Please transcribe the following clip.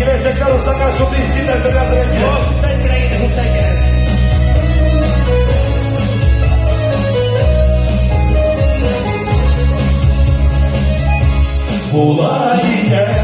Invece è caro sta calcio distinta se casa del mio. Olay